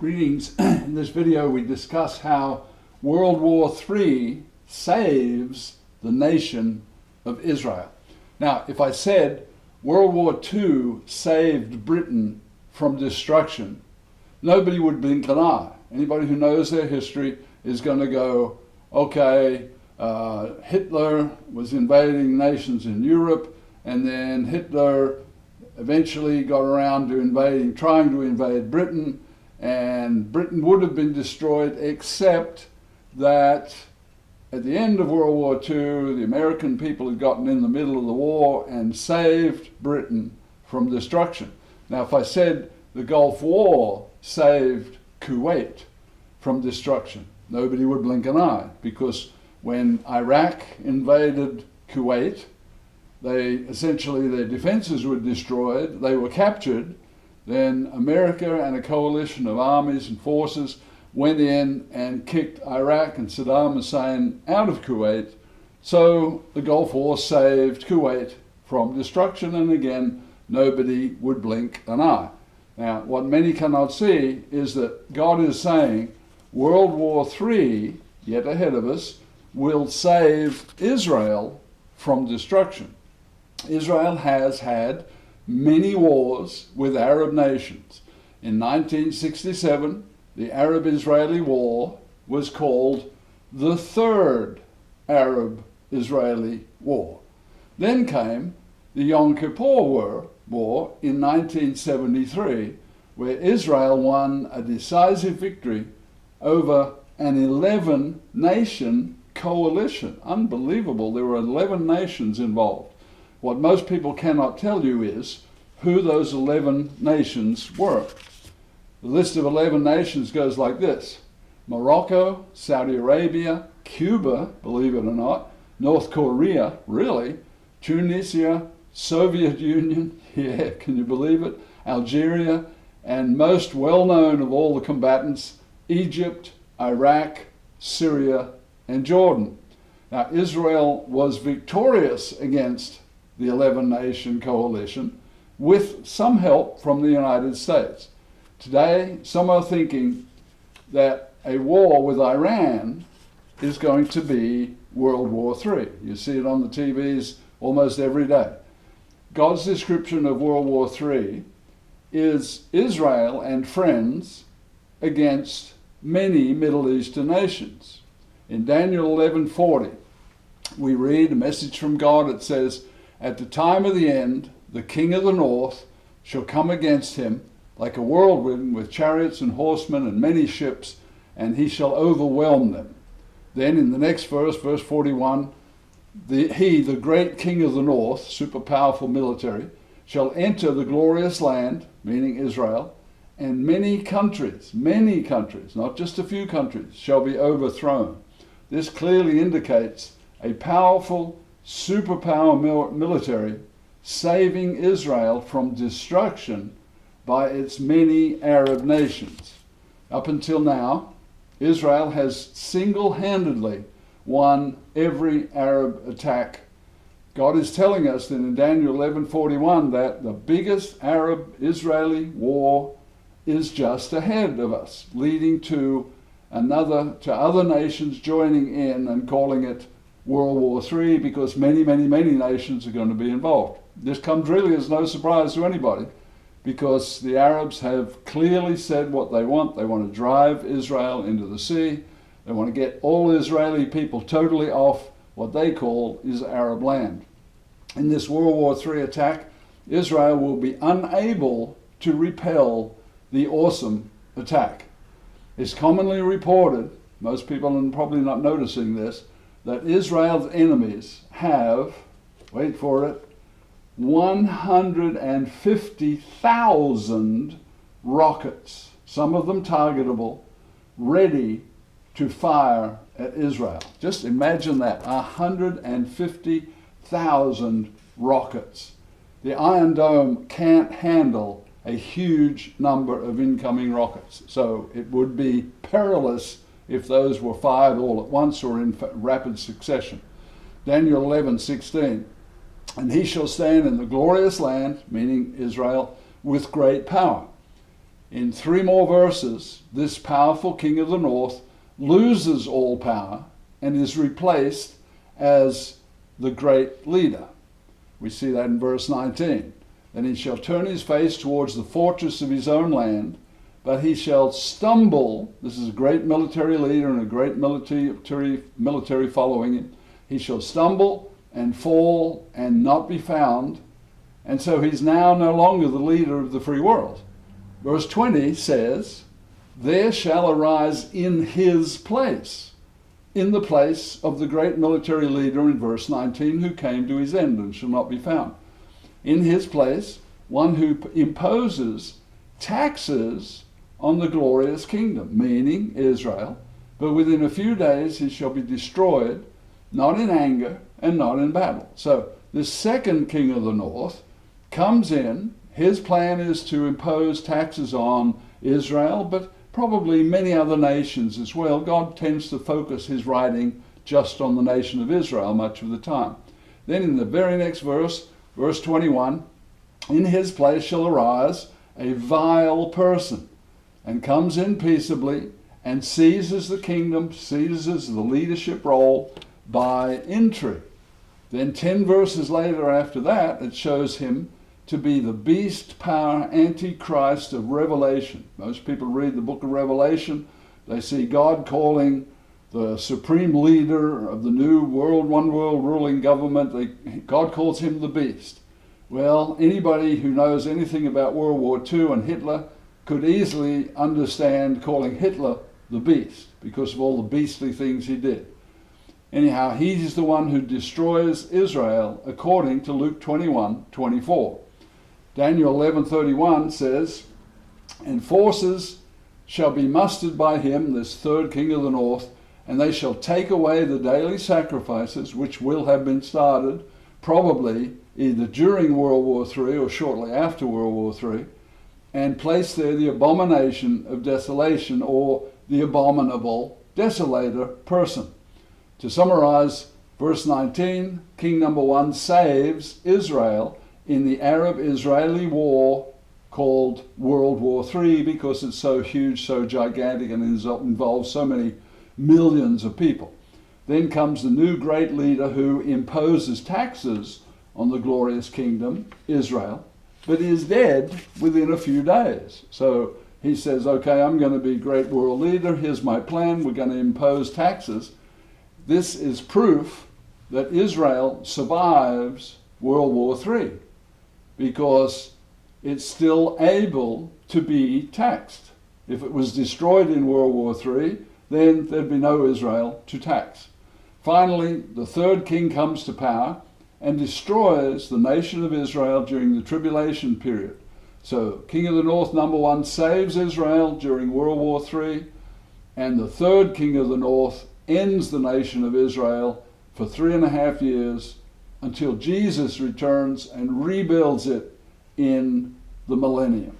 Greetings. In this video we discuss how World War III saves the nation of Israel. Now, if I said World War II saved Britain from destruction, nobody would blink an eye. Anybody who knows their history is going to go, okay, Hitler was invading nations in Europe, and then Hitler eventually got around to trying to invade Britain, and Britain would have been destroyed, except that at the end of World War II, the American people had gotten in the middle of the war and saved Britain from destruction. Now, if I said the Gulf War saved Kuwait from destruction, nobody would blink an eye, because when Iraq invaded Kuwait, essentially their defenses were destroyed, they were captured. Then America and a coalition of armies and forces went in and kicked Iraq and Saddam Hussein out of Kuwait. So the Gulf War saved Kuwait from destruction, and again, nobody would blink an eye. Now, what many cannot see is that God is saying World War III, yet ahead of us, will save Israel from destruction. Israel has had many wars with Arab nations. In 1967, the Arab-Israeli War was called the Third Arab-Israeli War. Then came the Yom Kippur War in 1973, where Israel won a decisive victory over an 11-nation coalition. Unbelievable, there were 11 nations involved. What most people cannot tell you is who those 11 nations were. The list of 11 nations goes like this: Morocco, Saudi Arabia, Cuba, believe it or not, North Korea, really, Tunisia, Soviet Union, yeah, can you believe it, Algeria, and most well-known of all the combatants, Egypt, Iraq, Syria, and Jordan. Now, Israel was victorious against the 11-nation coalition with some help from the United States. Today, some are thinking that a war with Iran is going to be World War III. You see it on the TVs almost every day. God's description of World War III is Israel and friends against many Middle Eastern nations. In Daniel 11:40, we read a message from God. It says, "At the time of the end, the king of the north shall come against him like a whirlwind with chariots and horsemen and many ships, and he shall overwhelm them." Then in the next verse, verse 41, the great king of the north, super powerful military, shall enter the glorious land, meaning Israel, and many countries, not just a few countries, shall be overthrown. This clearly indicates a powerful superpower military saving Israel from destruction by its many Arab nations. Up until now, Israel has single-handedly won every Arab attack. God is telling us that in Daniel 11:41 that the biggest Arab-Israeli war is just ahead of us, leading to other nations joining in and calling it World War III, because many nations are going to be involved. This comes really as no surprise to anybody, because the Arabs have clearly said what they want. They want to drive Israel into the sea. They want to get all Israeli people totally off what they call is Arab land. In this World War III attack, Israel will be unable to repel the awesome attack. It's commonly reported, most people are probably not noticing this, that Israel's enemies have, wait for it, 150,000 rockets, some of them targetable, ready to fire at Israel. Just imagine that, 150,000 rockets. The Iron Dome can't handle a huge number of incoming rockets, so it would be perilous if those were fired all at once or in rapid succession. Daniel 11:16, "And he shall stand in the glorious land," meaning Israel, "with great power." In 3 more verses, this powerful king of the north loses all power and is replaced as the great leader. We see that in verse 19. Then he shall turn his face towards the fortress of his own land, but he shall stumble. This is a great military leader and a great military following him. He shall stumble and fall and not be found. And so he's now no longer the leader of the free world. Verse 20 says, there shall arise in his place, in the place of the great military leader in verse 19, who came to his end and shall not be found. In his place, one who imposes taxes on the glorious kingdom, meaning Israel, but within a few days he shall be destroyed, not in anger and not in battle. So this second king of the north comes in. His plan is to impose taxes on Israel, but probably many other nations as well. God tends to focus his writing just on the nation of Israel much of the time. Then in the very next verse, verse 21, in his place shall arise a vile person, and comes in peaceably, and seizes the kingdom, seizes the leadership role by intrigue. Then 10 verses later after that, it shows him to be the beast power antichrist of Revelation. Most people read the book of Revelation. They see God calling the supreme leader of the new world, one world ruling government. God calls him the beast. Well, anybody who knows anything about World War II and Hitler could easily understand calling Hitler the beast because of all the beastly things he did. Anyhow, he's the one who destroys Israel according to Luke 21:24. Daniel 11:31 says, and forces shall be mustered by him, this third king of the north, and they shall take away the daily sacrifices which will have been started, probably either during World War III or shortly after World War III, and place there the abomination of desolation, or the abominable desolator person. To summarize, verse 19, king number 1 saves Israel in the Arab-Israeli war called World War III because it's so huge, so gigantic, and involves so many millions of people. Then comes the new great leader who imposes taxes on the glorious kingdom, Israel, but is dead within a few days. So he says, okay, I'm going to be great world leader. Here's my plan. We're going to impose taxes. This is proof that Israel survives World War III because it's still able to be taxed. If it was destroyed in World War III, then there'd be no Israel to tax. Finally, the third king comes to power and destroys the nation of Israel during the tribulation period. So king of the north, number 1, saves Israel during World War III, and the third king of the north ends the nation of Israel for 3.5 years until Jesus returns and rebuilds it in the millennium.